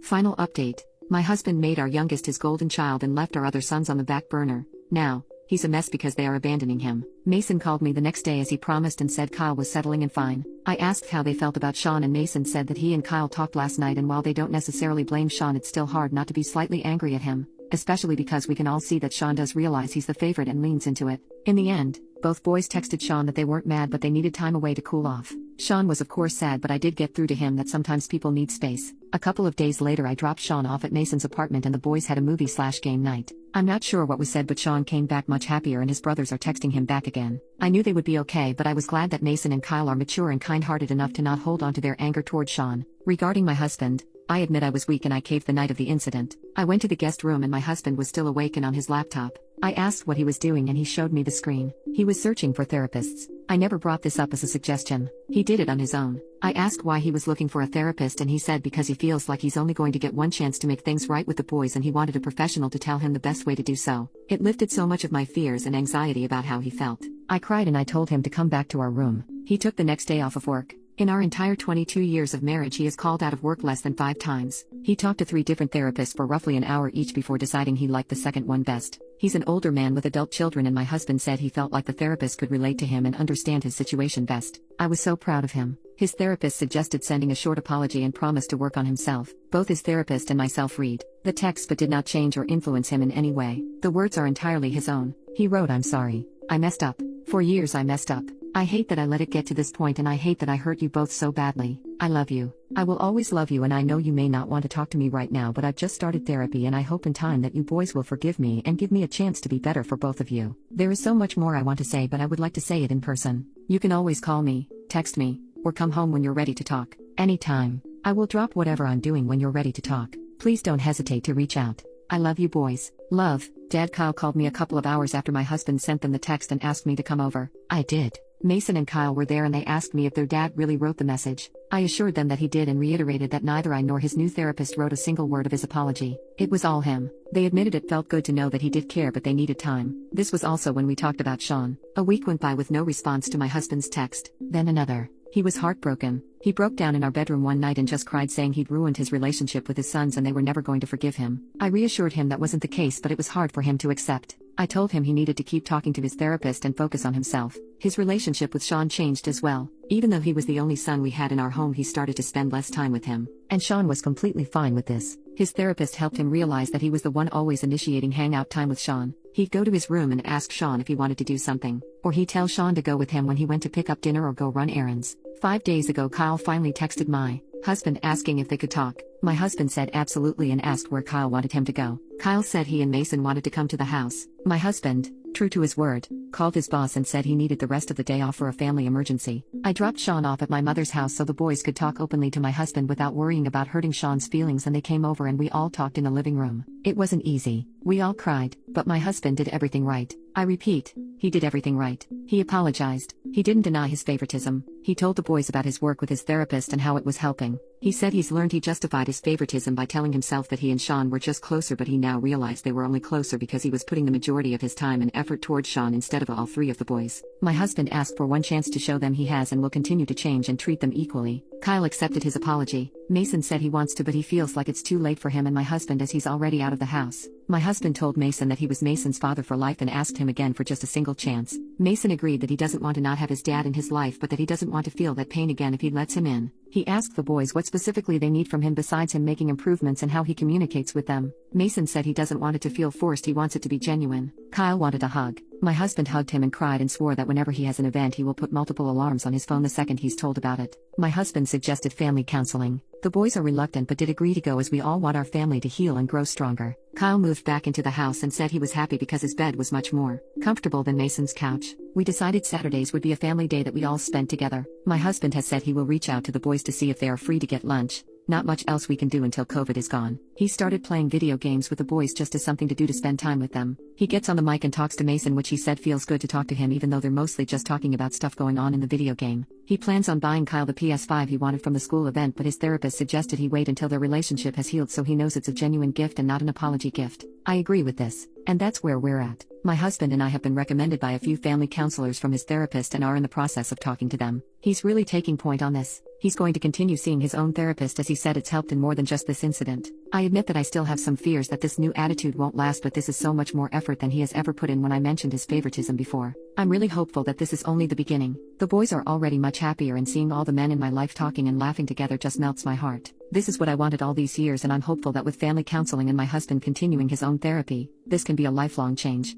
Final update. My husband made our youngest his golden child and left our other sons on the back burner. Now, he's a mess because they are abandoning him. Mason called me the next day as he promised and said Kyle was settling and fine. I asked how they felt about Sean and Mason said that he and Kyle talked last night and while they don't necessarily blame Sean it's still hard not to be slightly angry at him, especially because we can all see that Sean does realize he's the favorite and leans into it. In the end, both boys texted Sean that they weren't mad but they needed time away to cool off. Sean was of course sad but I did get through to him that sometimes people need space. A couple of days later I dropped Sean off at Mason's apartment and the boys had a movie/game night. I'm not sure what was said but Sean came back much happier and his brothers are texting him back again. I knew they would be okay but I was glad that Mason and Kyle are mature and kind-hearted enough to not hold on to their anger toward Sean. Regarding my husband, I admit I was weak and I caved the night of the incident. I went to the guest room and my husband was still awake and on his laptop. I asked what he was doing and he showed me the screen. He was searching for therapists. I never brought this up as a suggestion. He did it on his own. I asked why he was looking for a therapist and he said because he feels like he's only going to get one chance to make things right with the boys and he wanted a professional to tell him the best way to do so. It lifted so much of my fears and anxiety about how he felt. I cried and I told him to come back to our room. He took the next day off of work. In our entire 22 years of marriage he has called out of work less than 5 times. He talked to 3 different therapists for roughly an hour each before deciding he liked the second one best. He's an older man with adult children and my husband said he felt like the therapist could relate to him and understand his situation best. I was so proud of him. His therapist suggested sending a short apology and promised to work on himself. Both his therapist and myself read the text but did not change or influence him in any way. The words are entirely his own. He wrote, "I'm sorry. I messed up. For years I messed up. I hate that I let it get to this point and I hate that I hurt you both so badly. I love you. I will always love you and I know you may not want to talk to me right now but I've just started therapy and I hope in time that you boys will forgive me and give me a chance to be better for both of you. There is so much more I want to say but I would like to say it in person. You can always call me, text me, or come home when you're ready to talk. Anytime. I will drop whatever I'm doing when you're ready to talk. Please don't hesitate to reach out. I love you boys. Love, Dad." Kyle called me a couple of hours after my husband sent them the text and asked me to come over. I did. Mason and Kyle were there and they asked me if their dad really wrote the message. I assured them that he did and reiterated that neither I nor his new therapist wrote a single word of his apology. It was all him. They admitted it felt good to know that he did care but they needed time. This was also when we talked about Sean. A week went by with no response to my husband's text. Then another. He was heartbroken. He broke down in our bedroom one night and just cried saying he'd ruined his relationship with his sons and they were never going to forgive him. I reassured him that wasn't the case but it was hard for him to accept. I told him he needed to keep talking to his therapist and focus on himself. His relationship with Sean changed as well. Even though he was the only son we had in our home he started to spend less time with him. And Sean was completely fine with this. His therapist helped him realize that he was the one always initiating hangout time with Sean. He'd go to his room and ask Sean if he wanted to do something. Or he'd tell Sean to go with him when he went to pick up dinner or go run errands. 5 days ago Kyle finally texted my husband asking if they could talk. My husband said absolutely and asked where Kyle wanted him to go. Kyle said he and Mason wanted to come to the house. My husband, true to his word, called his boss and said he needed the rest of the day off for a family emergency. I dropped Sean off at my mother's house so the boys could talk openly to my husband without worrying about hurting Sean's feelings and they came over and we all talked in the living room. It wasn't easy. We all cried, but my husband did everything right. I repeat, he did everything right. He apologized. He didn't deny his favoritism. He told the boys about his work with his therapist and how it was helping. He said he's learned he justified his favoritism by telling himself that he and Sean were just closer but he now realized they were only closer because he was putting the majority of his time and effort towards Sean instead of all 3 of the boys. My husband asked for one chance to show them he has and will continue to change and treat them equally. Kyle accepted his apology. Mason said he wants to but he feels like it's too late for him and my husband as he's already out of the house. My husband told Mason that he was Mason's father for life and asked him again for just a single chance. Mason agreed that he doesn't want to not have his dad in his life but that he doesn't want to feel that pain again if he lets him in. He asked the boys what specifically they need from him besides him making improvements and how he communicates with them. Mason said he doesn't want it to feel forced, he wants it to be genuine. Kyle wanted a hug. My husband hugged him and cried and swore that whenever he has an event he will put multiple alarms on his phone the second he's told about it. My husband suggested family counseling. The boys are reluctant but did agree to go as we all want our family to heal and grow stronger. Kyle moved back into the house and said he was happy because his bed was much more comfortable than Mason's couch. We decided Saturdays would be a family day that we all spent together. My husband has said he will reach out to the boys to see if they are free to get lunch. Not much else we can do until COVID is gone. He started playing video games with the boys just as something to do to spend time with them. He gets on the mic and talks to Mason, which he said feels good to talk to him even though they're mostly just talking about stuff going on in the video game. He plans on buying Kyle the PS5 he wanted from the school event but his therapist suggested he wait until their relationship has healed so he knows it's a genuine gift and not an apology gift. I agree with this. And that's where we're at. My husband and I have been recommended by a few family counselors from his therapist and are in the process of talking to them. He's really taking point on this. He's going to continue seeing his own therapist as he said it's helped in more than just this incident. I admit that I still have some fears that this new attitude won't last, but this is so much more effort than he has ever put in when I mentioned his favoritism before. I'm really hopeful that this is only the beginning. The boys are already much happier, and seeing all the men in my life talking and laughing together just melts my heart. This is what I wanted all these years, and I'm hopeful that with family counseling and my husband continuing his own therapy, this can be a lifelong change.